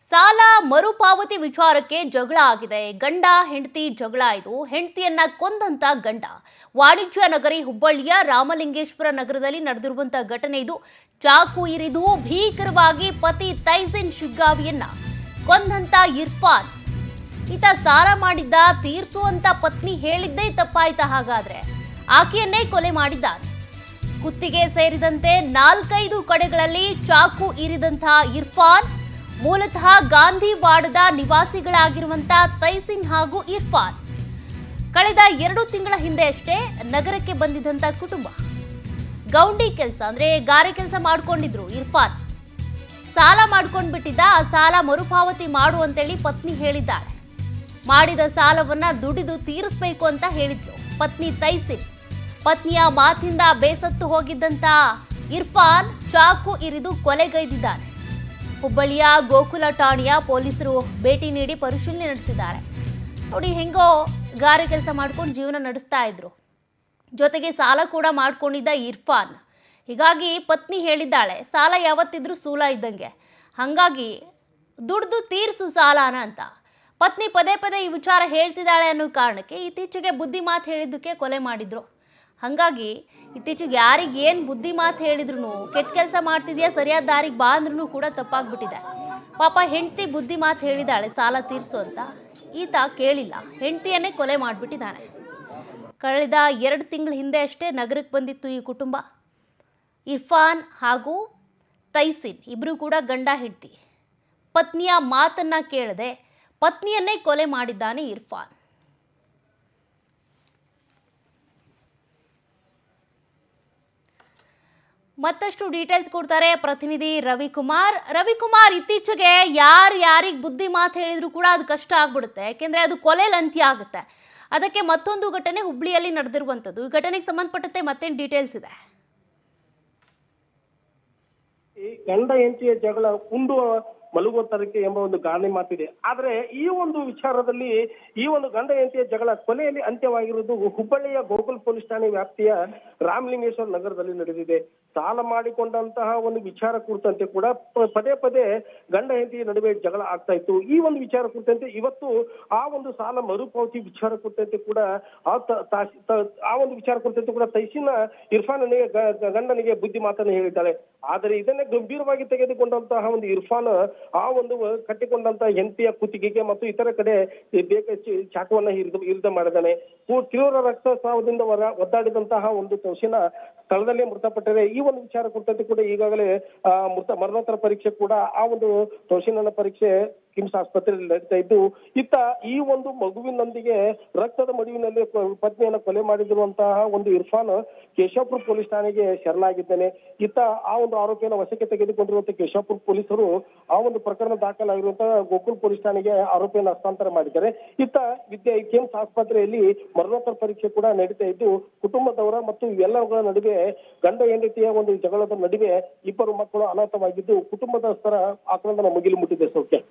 ಸಾಲ ಮರುಪಾವತಿ ವಿಚಾರಕ್ಕೆ ಜಗಳ ಆಗಿದೆ. ಗಂಡ ಹೆಂಡತಿ ಜಗಳ ಇದು. ಹೆಂಡತಿಯನ್ನ ಕೊಂದಂತ ಗಂಡ. ವಾಣಿಜ್ಯ ನಗರಿ ಹುಬ್ಬಳ್ಳಿಯ ರಾಮಲಿಂಗೇಶ್ವರ ನಗರದಲ್ಲಿ ನಡೆದಿರುವಂತಹ ಘಟನೆ ಇದು. ಚಾಕು ಇರಿದು ಭೀಕರವಾಗಿ ಪತಿ ತೈಸಿನ್ ಶಿಗ್ಗಾವಿಯನ್ನ ಕೊಂದಂತ ಇರ್ಫಾನ್. ಈತ ಸಾಲ ಮಾಡಿದ್ದ, ತೀರ್ಸು ಅಂತ ಪತ್ನಿ ಹೇಳಿದ್ದೇ ತಪ್ಪಾಯ್ತ. ಹಾಗಾದ್ರೆ ಆಕೆಯನ್ನೇ ಕೊಲೆ ಮಾಡಿದ್ದಾನೆ. ಕುತ್ತಿಗೆ ಸೇರಿದಂತೆ 4-5 ಕಡೆಗಳಲ್ಲಿ ಚಾಕು ಇರಿದಂತಹ ಇರ್ಫಾನ್ ಮೂಲತಃ ಗಾಂಧಿವಾಡದ ನಿವಾಸಿಗಳಾಗಿರುವಂತಹ ತೈಸಿನ್ ಹಾಗೂ ಇರ್ಫಾನ್ ಕಳೆದ 2 ತಿಂಗಳ ಹಿಂದೆ ಅಷ್ಟೇ ನಗರಕ್ಕೆ ಬಂದಿದ್ದಂತ ಕುಟುಂಬ. ಗೌಂಡಿ ಕೆಲಸ ಅಂದ್ರೆ ಗಾರೆ ಕೆಲಸ ಮಾಡ್ಕೊಂಡಿದ್ರು ಇರ್ಫಾನ್. ಸಾಲ ಮಾಡ್ಕೊಂಡ್ಬಿಟ್ಟಿದ್ದ. ಆ ಸಾಲ ಮರುಪಾವತಿ ಮಾಡು ಅಂತೇಳಿ ಪತ್ನಿ ಹೇಳಿದ್ದಾಳೆ. ಮಾಡಿದ ಸಾಲವನ್ನ ದುಡಿದು ತೀರಿಸಬೇಕು ಅಂತ ಹೇಳಿದ್ಲು ಪತ್ನಿ ತೈಸಿನ್. ಪತ್ನಿಯ ಮಾತಿಂದ ಬೇಸತ್ತು ಹೋಗಿದ್ದಂತ ಇರ್ಫಾನ್ ಚಾಕು ಇರಿದು ಕೊಲೆಗೈದಿದ್ದಾನೆ. ಹುಬ್ಬಳ್ಳಿಯ ಗೋಕುಲ ಠಾಣೆಯ ಪೊಲೀಸರು ಭೇಟಿ ನೀಡಿ ಪರಿಶೀಲನೆ ನಡೆಸಿದ್ದಾರೆ. ನೋಡಿ, ಹೆಂಗೋ ಗಾರೆ ಕೆಲಸ ಮಾಡ್ಕೊಂಡು ಜೀವನ ನಡೆಸ್ತಾ ಇದ್ರು. ಜೊತೆಗೆ ಸಾಲ ಕೂಡ ಮಾಡ್ಕೊಂಡಿದ್ದ ಇರ್ಫಾನ್. ಹೀಗಾಗಿ ಪತ್ನಿ ಹೇಳಿದ್ದಾಳೆ, ಸಾಲ ಯಾವತ್ತಿದ್ರೂ ಸೂಲ ಇದ್ದಂಗೆ, ಹಾಗಾಗಿ ದುಡ್ದು ತೀರಿಸು ಸಾಲನ ಅಂತ. ಪತ್ನಿ ಪದೇ ಪದೇ ಈ ವಿಚಾರ ಹೇಳ್ತಿದ್ದಾಳೆ ಅನ್ನೋ ಕಾರಣಕ್ಕೆ ಇತ್ತೀಚೆಗೆ ಬುದ್ಧಿ ಮಾತು ಹೇಳಿದ್ದಕ್ಕೆ ಕೊಲೆ ಮಾಡಿದ್ರು. ಹಾಗಾಗಿ ಇತ್ತೀಚೆಗೆ ಯಾರಿಗೆ ಏನು ಬುದ್ಧಿ ಮಾತು ಹೇಳಿದ್ರು, ಕೆಟ್ಟ ಕೆಲಸ ಮಾಡ್ತಿದ್ಯಾ ಸರಿಯಾದ ದಾರಿಗೆ ಬಾ ಅಂದ್ರೂ ಕೂಡ ತಪ್ಪಾಗ್ಬಿಟ್ಟಿದೆ. ಪಾಪ ಹೆಂಡತಿ ಬುದ್ಧಿ ಮಾತು ಹೇಳಿದಾಳೆ ಸಾಲ ತೀರಿಸು ಅಂತ. ಈತ ಕೇಳಿಲ್ಲ, ಹೆಂಡತಿಯನ್ನೇ ಕೊಲೆ ಮಾಡಿಬಿಟ್ಟಿದ್ದಾನೆ. ಕಳೆದ 2 ತಿಂಗಳ ಹಿಂದೆ ಅಷ್ಟೇ ನಗರಕ್ಕೆ ಬಂದಿತ್ತು ಈ ಕುಟುಂಬ. ಇರ್ಫಾನ್ ಹಾಗೂ ತೈಸಿನ್ ಇಬ್ಬರು ಕೂಡ ಗಂಡ ಹೆಂಡತಿ. ಪತ್ನಿಯ ಮಾತನ್ನ ಕೇಳದೆ ಪತ್ನಿಯನ್ನೇ ಕೊಲೆ ಮಾಡಿದ್ದಾನೆ ಇರ್ಫಾನ್. ಮತ್ತಷ್ಟು ಡೀಟೇಲ್ಸ್ ಕೊಡ್ತಾರೆ ಪ್ರತಿನಿಧಿ ರವಿಕುಮಾರ್. ಇತ್ತೀಚೆಗೆ ಯಾರಿಗೆ ಬುದ್ಧಿ ಮಾತು ಹೇಳಿದ್ರು ಕೂಡ ಅದು ಕಷ್ಟ ಆಗ್ಬಿಡುತ್ತೆ, ಯಾಕೆಂದ್ರೆ ಅದು ಕೊಲೆಯಲ್ಲಿ ಅಂತ್ಯ ಆಗುತ್ತೆ. ಅದಕ್ಕೆ ಮತ್ತೊಂದು ಘಟನೆ ಹುಬ್ಳಿಯಲ್ಲಿ ನಡೆದಿರುವಂಥದ್ದು. ಈ ಘಟನೆಗೆ ಸಂಬಂಧಪಟ್ಟಂತೆ ಮತ್ತೇನು ಡೀಟೇಲ್ಸ್ ಇದೆ? ಈ ಗಂಡ ಹೆಂಡತಿಯ ಜಗಳ ಕುಂಡು ಮಲಗುವ ತರಕ್ಕೆ ಎಂಬ ಒಂದು ಗಾದೆ ಮಾತಿದೆ. ಆದ್ರೆ ಈ ಒಂದು ವಿಚಾರದಲ್ಲಿ ಈ ಒಂದು ಗಂಡ ಹೆಂಡತಿಯ ಜಗಳ ಕೊನೆಯಲ್ಲಿ ಅಂತ್ಯವಾಗಿರುವುದು ಹುಬ್ಬಳ್ಳಿಯ ಗೋಕುಲ್ ಪೊಲೀಸ್ ಠಾಣೆ ವ್ಯಾಪ್ತಿಯ ರಾಮಲಿಂಗೇಶ್ವರ ನಗರದಲ್ಲಿ ನಡೆದಿದೆ. ಸಾಲ ಮಾಡಿಕೊಂಡಂತಹ ಒಂದು ವಿಚಾರ ಕುರಿತಂತೆ ಕೂಡ ಪದೇ ಪದೇ ಗಂಡ ಹೆಂಡತಿಯ ನಡುವೆ ಜಗಳ ಆಗ್ತಾ ಇತ್ತು. ಈ ಒಂದು ವಿಚಾರ ಕುರಿತಂತೆ ಇವತ್ತು ಆ ಒಂದು ಸಾಲ ಮರುಪಾವತಿ ವಿಚಾರ ಕುರಿತಂತೆ ಕೂಡ ಆ ಒಂದು ವಿಚಾರ ಕುರಿತಂತೆ ಕೂಡ ತೈಸಿನ ಇರ್ಫಾನ್ನಿಗೆ ಗಂಡನಿಗೆ ಬುದ್ಧಿ ಮಾತನ್ನು ಹೇಳಿದ್ದಾಳೆ. ಆದರೆ ಇದನ್ನೇ ಗಂಭೀರವಾಗಿ ತೆಗೆದುಕೊಂಡಂತಹ ಒಂದು ಇರ್ಫಾನ್ ಆ ಒಂದು ಕಟ್ಟಿಕೊಂಡಂತಹ ಹೆಂಡತಿಯ ಕುತ್ತಿಗೆಗೆ ಮತ್ತು ಇತರ ಕಡೆ ಚಾಕುವನ್ನ ಇರಿದು ಮಾಡಿದ್ದಾನೆ. ತೀವ್ರ ರಕ್ತಸ್ರಾವದಿಂದ ಒದ್ದಾಡಿದಂತಹ ಒಂದು ತೌಸಿನ ಸ್ಥಳದಲ್ಲೇ ಮೃತಪಟ್ಟಿದೆ. ಈ ಒಂದು ವಿಚಾರ ಕುರಿತಂತೆ ಕೂಡ ಈಗಾಗಲೇ ಮರಣೋತ್ತರ ಪರೀಕ್ಷೆ ಕೂಡ ಆ ಒಂದು ತೌಸಿನ ಪರೀಕ್ಷೆ ಕಿಮ್ಸ್ ಆಸ್ಪತ್ರೆಯಲ್ಲಿ ನಡೀತಾ ಇದ್ದು, ಇತ್ತ ಈ ಒಂದು ಮಗುವಿನೊಂದಿಗೆ ರಕ್ತದ ಮಡುವಿನಲ್ಲಿ ಪತ್ನಿಯನ್ನು ಕೊಲೆ ಮಾಡಿದಿರುವಂತಹ ಒಂದು ಇರ್ಫಾನ್ ಕೇಶವಪುರ ಪೊಲೀಸ್ ಠಾಣೆಗೆ ಶರಣಾಗಿದ್ದಾನೆ. ಇತ್ತ ಆ ಒಂದು ಆರೋಪಿಯನ್ನು ವಶಕ್ಕೆ ತೆಗೆದುಕೊಂಡಿರುವಂತಹ ಕೇಶವಪುರ ಪೊಲೀಸರು ಆ ಒಂದು ಪ್ರಕರಣ ದಾಖಲಾಗಿರುವಂತಹ ಗೋಕುಲ್ ಪೊಲೀಸ್ ಠಾಣೆಗೆ ಆರೋಪಿಯನ್ನು ಹಸ್ತಾಂತರ ಮಾಡಿದ್ದಾರೆ. ಇತ್ತ ಕಿಮ್ಸ್ ಆಸ್ಪತ್ರೆಯಲ್ಲಿ ಮರಣೋತ್ತರ ಪರೀಕ್ಷೆ ಕೂಡ ನಡೀತಾ ಇದ್ದು, ಕುಟುಂಬದವರ ಮತ್ತು ಎಲ್ಲಗಳ ನಡುವೆ ಗಂಡ ಹೆಂಡತಿಯ ಒಂದು ಜಗಳದ ನಡುವೆ 2 ಮಕ್ಕಳು ಅನಾಥವಾಗಿದ್ದು ಕುಟುಂಬದಸ್ಥರ ಆಕ್ರಂದನ ಮುಗಿಲು ಮುಟ್ಟಿದೆ. ಸೌಖ್ಯ